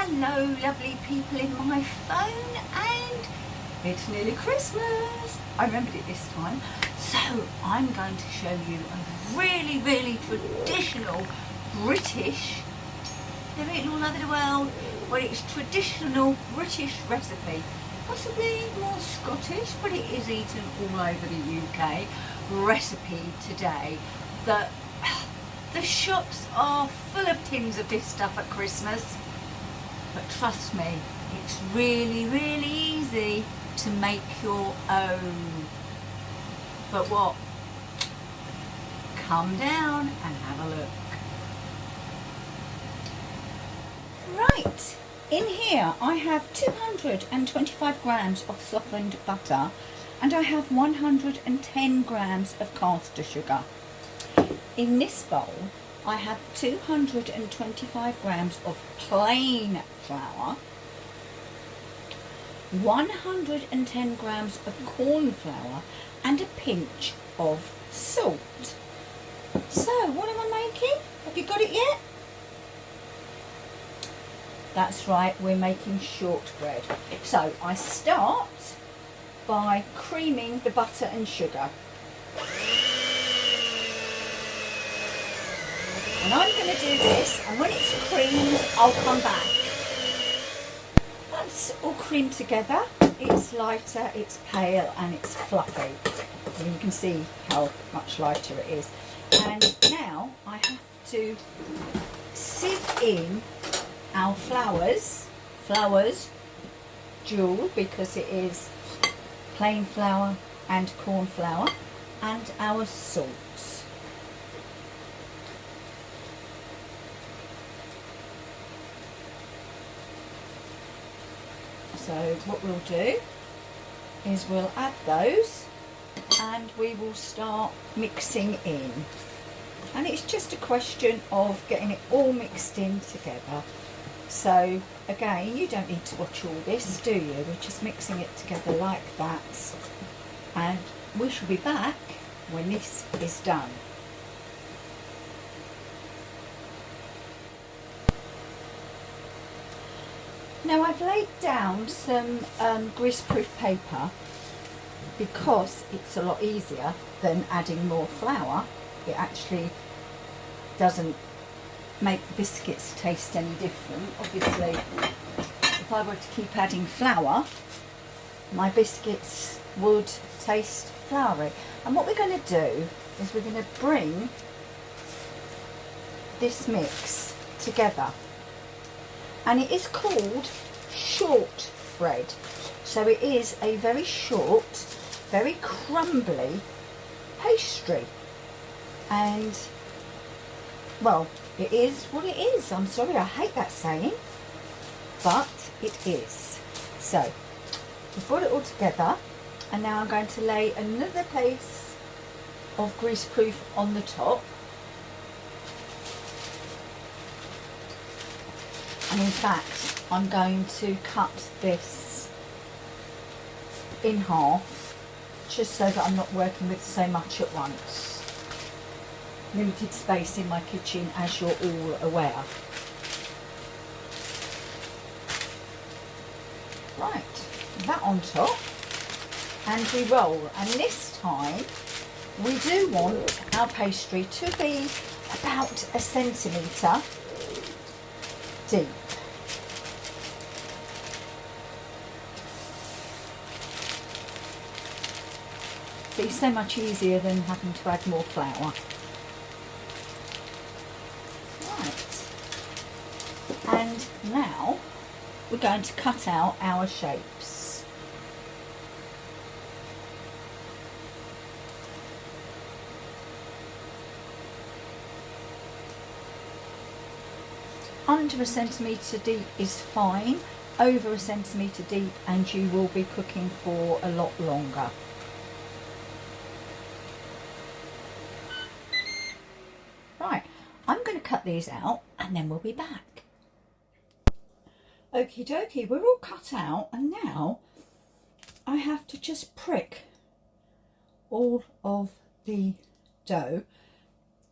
Hello lovely people in my phone, and it's nearly Christmas. I remembered it this time. So I'm going to show you a really traditional British, they're eaten all over the world, but it's traditional British recipe. Possibly more Scottish, but it is eaten all over the UK. Recipe today that the shops are full of tins of this stuff at Christmas. But trust me, it's really easy to make your own. But what? Come down and have a look. Right, in here I have 225 grams of softened butter and I have 110 grams of caster sugar. In this bowl I have 225 grams of plain flour, 110 grams of corn flour and a pinch of salt. So what am I making? Have you got it yet? That's right, we're making shortbread. So I start by creaming the butter and sugar. And I'm going to do this, and when it's creamed, I'll come back. That's all creamed together. It's lighter, it's pale, and it's fluffy. And you can see how much lighter it is. And now I have to sieve in our flours, dual, because it is plain flour and corn flour, and our salt. So what we'll do is we'll add those and we will start mixing in. And it's just a question of getting it all mixed in together. So again, you don't need to watch all this, do you? We're just mixing it together like that. And we shall be back when this is done. Now I've laid down some greaseproof paper because it's a lot easier than adding more flour. It actually doesn't make the biscuits taste any different. Obviously, if I were to keep adding flour, my biscuits would taste floury. And what we're going to do is we're going to bring this mix together. And it is called shortbread. So it is a very short, very crumbly pastry. And, well, it is what it is. I'm sorry, I hate that saying, but it is. So, we've brought it all together, and now I'm going to lay another piece of greaseproof on the top. And in fact, I'm going to cut this in half, just so that I'm not working with so much at once. Limited space in my kitchen, as you're all aware. Right, that on top, and we roll. And this time, we do want our pastry to be about 1 centimetre deep. It's so much easier than having to add more flour. Right, and now we're going to cut out our shapes. Under 1 centimetre deep is fine, over 1 centimetre deep and you will be cooking for a lot longer. Right, I'm going to cut these out and then we'll be back. Okie dokie, we're all cut out, and now I have to just prick all of the dough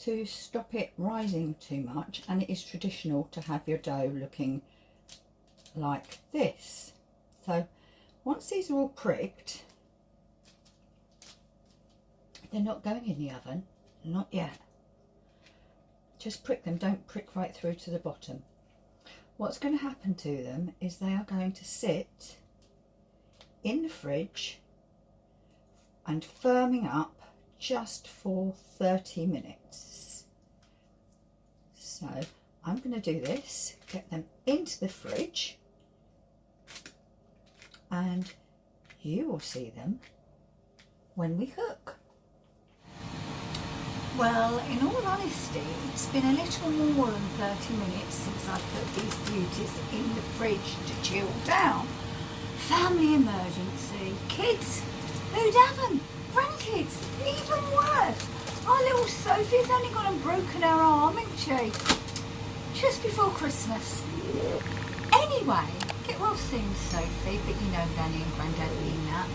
to stop it rising too much, and it is traditional to have your dough looking like this. So once these are all pricked, they're not going in the oven, not yet. Just prick them, don't prick right through to the bottom. What's going to happen to them is they are going to sit in the fridge and firming up just for 30 minutes. So I'm going to do this, get them into the fridge, and you will see them when we cook. Well, in all honesty, it's been a little more than 30 minutes since I put these beauties in the fridge to chill down. Family emergency, kids, who'd have them? Grandkids, even worse. Our little Sophie's only gone and broken her arm, hasn't she? Just before Christmas. Anyway, get well soon, Sophie, but you know Danny and Grandad mean that.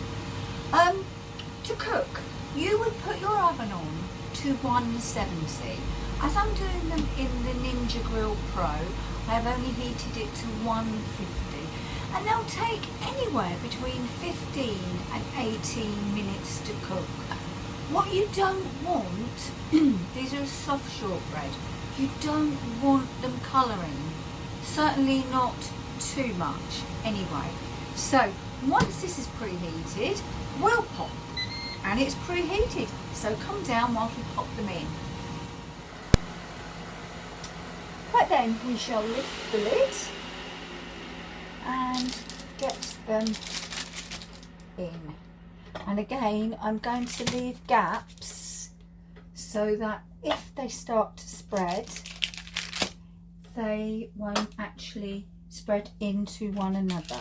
To cook, you would put your oven on to 170. As I'm doing them in the Ninja Grill Pro, I have only heated it to 150, and they'll take anywhere between 15 and 18 minutes to cook. What you don't want, these are soft shortbread, you don't want them colouring, certainly not too much anyway. So once this is preheated, we'll pop. And it's preheated, so come down while we pop them in. Right then, we shall lift the lid and get them in. And again, I'm going to leave gaps so that if they start to spread, they won't actually spread into one another.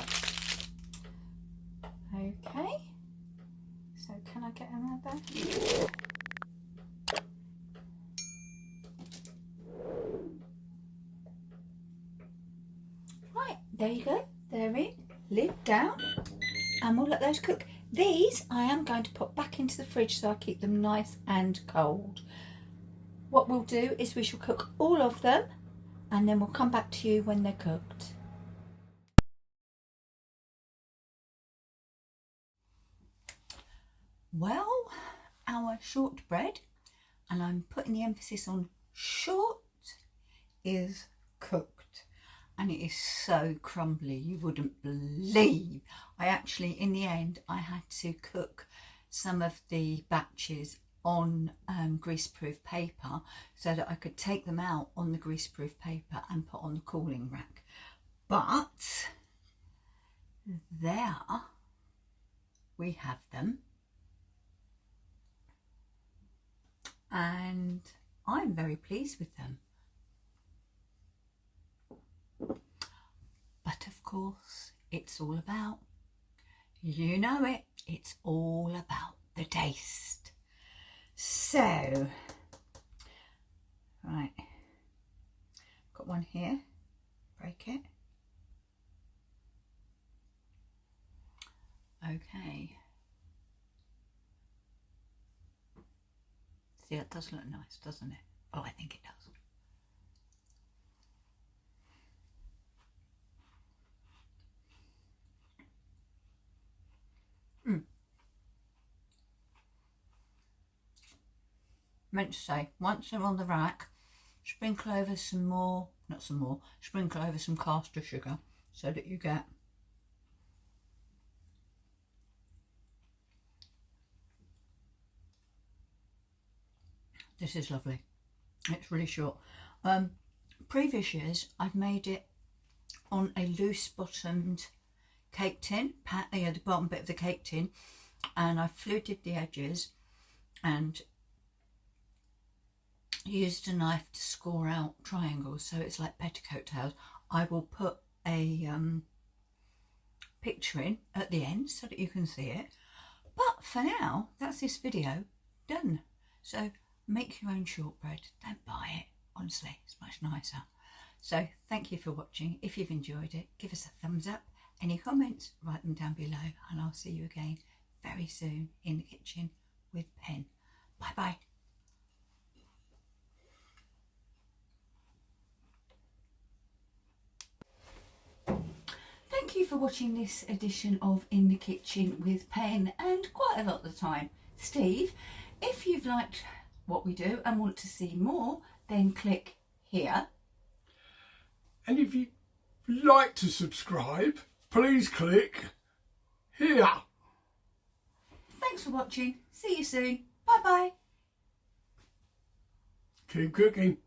Okay. So can I get another? Right, there you go. They're in. Lid down. And we'll let those cook. These I am going to put back into the fridge so I keep them nice and cold. What we'll do is we shall cook all of them and then we'll come back to you when they're cooked. Well, our shortbread, and I'm putting the emphasis on short, is cooked, and it is so crumbly you wouldn't believe. I actually, in the end, I had to cook some of the batches on greaseproof paper so that I could take them out on the greaseproof paper and put on the cooling rack. But there we have them. And I'm very pleased with them. But of course, it's all about, you know it, it's all about the taste. So, right, got one here, break it. Okay. See, it does look nice, doesn't it? Oh, I think it does. Meant to say, once they're on the rack, sprinkle over some more, not some more, sprinkle over some caster sugar so that you get this is lovely. It's really short. Previous years I've made it on a loose bottomed cake tin, the bottom bit of the cake tin, and I fluted the edges and used a knife to score out triangles so it's like petticoat tails. I will put a picture in at the end so that you can see it, but for now that's this video done. So make your own shortbread, don't buy it, honestly it's much nicer. So thank you for watching. If you've enjoyed it, give us a thumbs up. Any comments, write them down below, and I'll see you again very soon in the kitchen with Pen. Bye bye. for watching this edition of In the Kitchen with Pen, and quite a lot of the time Steve. If you've liked what we do and want to see more, then click here. And if you'd like to subscribe, please click here. Thanks for watching. See you soon. Bye bye. Keep cooking.